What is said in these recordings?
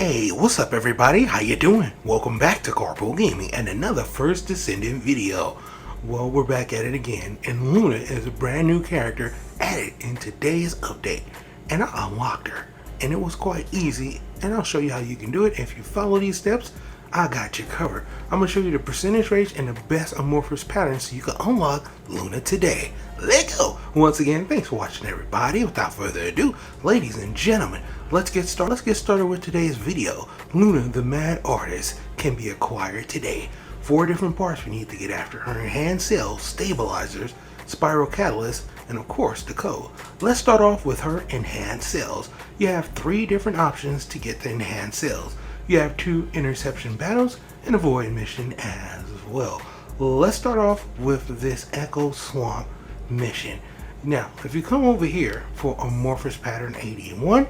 Hey, what's up everybody? How you doing? Welcome back to Karpo Gaming and another First Descendant video. Well, we're back at it again, and Luna is a brand new character added in today's update. And I unlocked her, and it was quite easy, and I'll show you how you can do it. If you follow these steps, I got you covered. I'm going to show you the percentage rates and the best amorphous patterns so you can unlock Luna today. Let's go! Once again, thanks for watching everybody. Without further ado, ladies and gentlemen, let's get started with today's video. Luna the Mad Artist can be acquired today. 4 different parts we need to get after: her enhanced cells, stabilizers, spiral catalyst, and of course the code. Let's start off with her enhanced cells. You have 3 different options to get the enhanced cells. You have 2 interception battles and a void mission as well. Let's start off with this Echo Swamp mission. Now, if you come over here for amorphous pattern 81,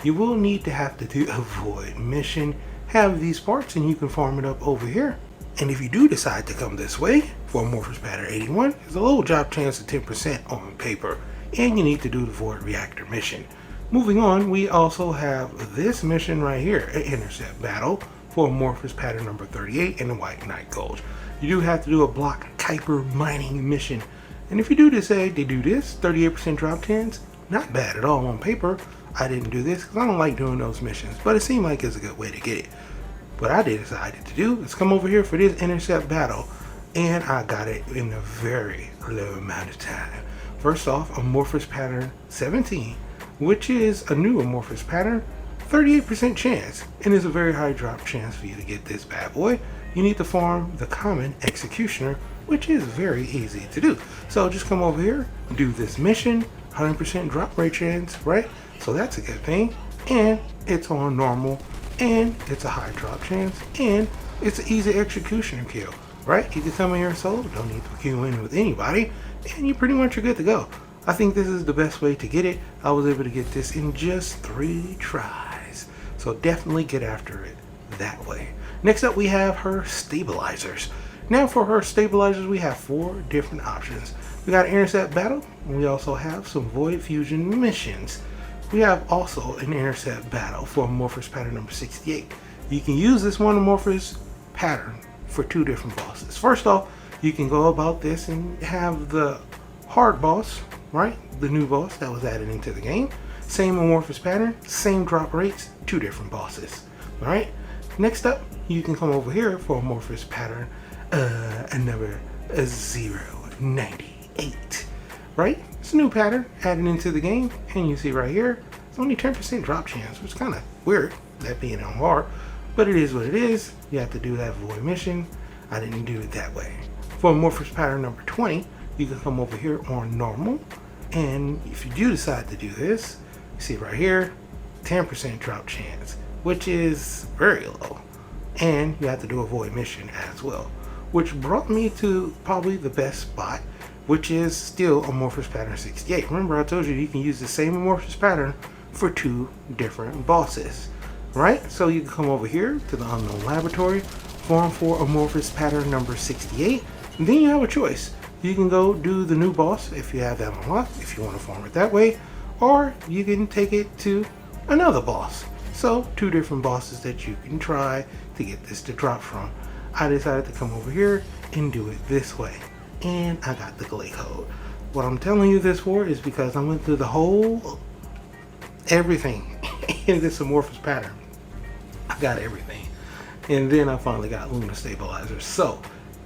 you will need to have to do a void mission, have these parts, and you can farm it up over here. And if you do decide to come this way for amorphous pattern 81, there's a low drop chance of 10% on paper, and you need to do the void reactor mission. Moving on, we also have this mission right here, an intercept battle for amorphous pattern number 38 in the White Knight Gulch. You do have to do a block Kuiper mining mission. And if you do decide to do this, 38% drop chance, not bad at all on paper. I didn't do this because I don't like doing those missions, but it seemed like it's a good way to get it. What I decided to do is come over here for this intercept battle, and I got it in a very low amount of time. First off, amorphous pattern 17, which is a new amorphous pattern, 38% chance, and is a very high drop chance for you to get this bad boy. You need to farm the common executioner, which is very easy to do. So just come over here, do this mission, 100% drop rate chance, right? So that's a good thing, and it's on normal, and it's a high drop chance, and it's an easy executioner kill, right? You can come in here solo, don't need to queue in with anybody, and you pretty much are good to go. I think this is the best way to get it. I was able to get this in just 3 tries, so definitely get after it that way. Next up, we have her stabilizers. Now for her stabilizers, we have 4 different options. We got an intercept battle, and we also have some void fusion missions. We have also an intercept battle for amorphous pattern number 68. You can use this one amorphous pattern for 2 different bosses. First off, you can go about this and have the hard boss, right? The new boss that was added into the game. Same amorphous pattern, same drop rates, 2 different bosses. All right. Next up, you can come over here for amorphous pattern number 098. Right? It's a new pattern added into the game, and you see right here, it's only 10% drop chance, which is kind of weird, that being on hard, but it is what it is. You have to do that void mission. I didn't do it that way. For amorphous pattern number 20, you can come over here on normal, and if you do decide to do this, you see right here, 10% drop chance, which is very low, and you have to do a void mission as well, which brought me to probably the best spot, which is still amorphous pattern 68. Remember, I told you can use the same amorphous pattern for 2 different bosses, right? So you can come over here to the unknown laboratory, farm for amorphous pattern number 68, and then you have a choice. You can go do the new boss if you have that unlocked, if you want to farm it that way, or you can take it to another boss. So 2 different bosses that you can try to get this to drop from. I decided to come over here and do it this way, and I got the glade code. What I'm telling you this for is because I went through the whole everything in this amorphous pattern. I got everything, and then I finally got Luna stabilizers. So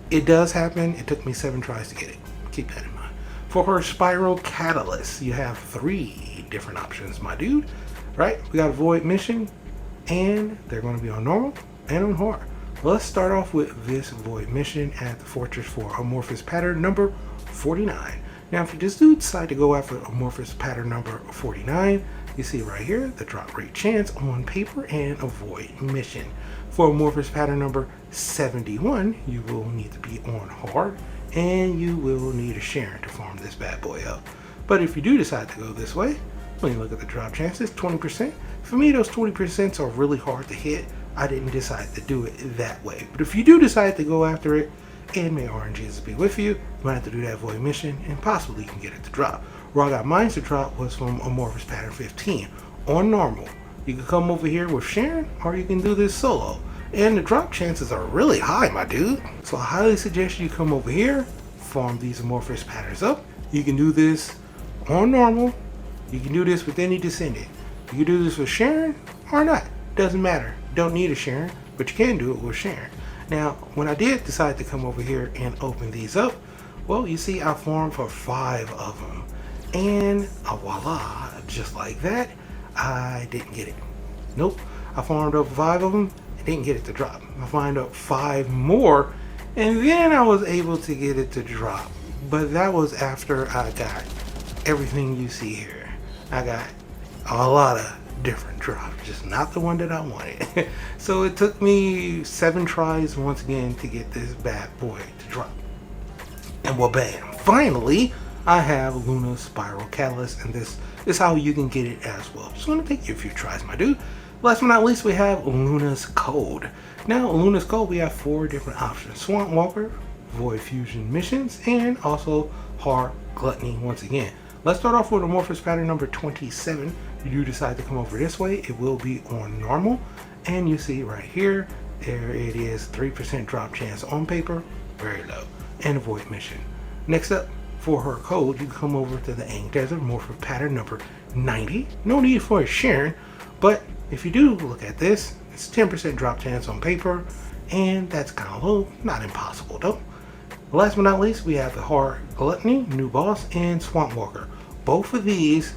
it does happen. It took me 7 tries to get it. Keep that in mind. For her spiral catalyst, you have 3 different options, my dude. Right? We got a void mission, and they're going to be on normal and on hard. Let's start off with this void mission at the fortress for amorphous pattern number 49. Now, if you just do decide to go after amorphous pattern number 49, you see right here the drop rate chance on paper and a void mission. For amorphous pattern number 71, you will need to be on hard, and you will need a Sharon to farm this bad boy up. But if you do decide to go this way, when you look at the drop chances, 20%. For me, those 20% are really hard to hit. I didn't decide to do it that way. But if you do decide to go after it, and may RNGs be with you, you might have to do that void mission, and possibly you can get it to drop. Where I got mine to drop was from amorphous pattern 15 on normal. You can come over here with sharing, or you can do this solo. And the drop chances are really high, my dude. So I highly suggest you come over here, farm these amorphous patterns up. You can do this on normal. You can do this with any descendant. You can do this with sharing or not. Doesn't matter. Don't need a sharing, but you can do it with sharing. Now, when I did decide to come over here and open these up, well, you see I farmed for 5 of them. And voila, just like that, I didn't get it. Nope, I farmed up 5 of them and didn't get it to drop. I farmed up 5 more, and then I was able to get it to drop. But that was after I got everything you see here. I got a lot of different drops, just not the one that I wanted. So it took me 7 tries once again to get this bad boy to drop. And well, bam, finally I have Luna's Spiral Catalyst, and this is how you can get it as well. Just gonna take you a few tries, my dude. Last but not least, we have Luna's Code. Now, Luna's Code, we have 4 different options: Swamp Walker, Void Fusion missions, and also Hard Gluttony once again. Let's start off with amorphous pattern number 27. If you decide to come over this way, it will be on normal. And you see right here, there it is, 3% drop chance on paper, very low, and a void mission. Next up, for her code, you come over to the Ink Desert amorphous pattern number 90. No need for a sharing, but if you do look at this, it's 10% drop chance on paper, and that's kind of low, not impossible though. Last but not least, we have the Hard Gluttony, new boss, and Swamp Walker. Both of these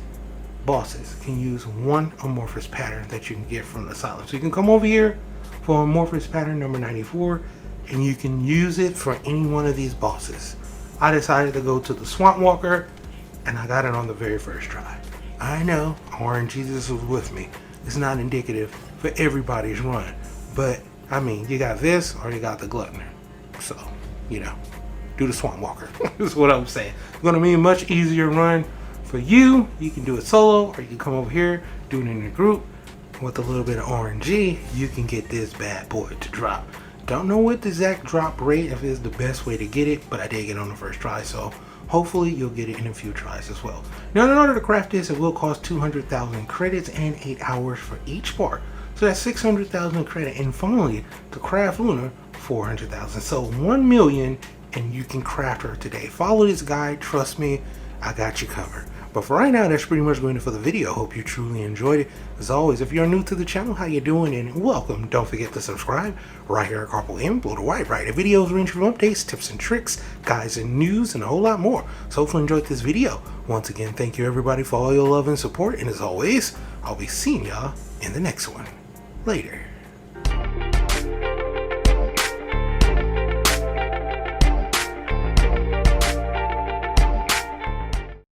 bosses can use one amorphous pattern that you can get from the asylum. So you can come over here for amorphous pattern number 94, and you can use it for any one of these bosses. I decided to go to the Swamp Walker, and I got it on the very first try. I know, Orange Jesus was with me. It's not indicative for everybody's run, but I mean, you got this or you got the Gluttoner. So, you know, do the Swamp Walker. That's what I'm saying. It's gonna be a much easier run for you. You can do it solo, or you can come over here, do it in a group. With a little bit of RNG, you can get this bad boy to drop. Don't know what the exact drop rate, if it's the best way to get it, but I did get it on the first try, so hopefully you'll get it in a few tries as well. Now, in order to craft this, it will cost 200,000 credits and 8 hours for each part. So that's 600,000 credit, and finally, to craft Luna, 400,000. So 1 million, and you can craft her today. Follow this guide, trust me, I got you covered. But for right now, that's pretty much going to for the video. Hope you truly enjoyed it. As always, if you're new to the channel, how you doing, and welcome. Don't forget to subscribe right here at Karpo Gaming, below the white right. The videos range from updates, tips and tricks, guides and news, and a whole lot more. So hopefully you enjoyed this video. Once again, thank you everybody for all your love and support. And as always, I'll be seeing y'all in the next one. Later.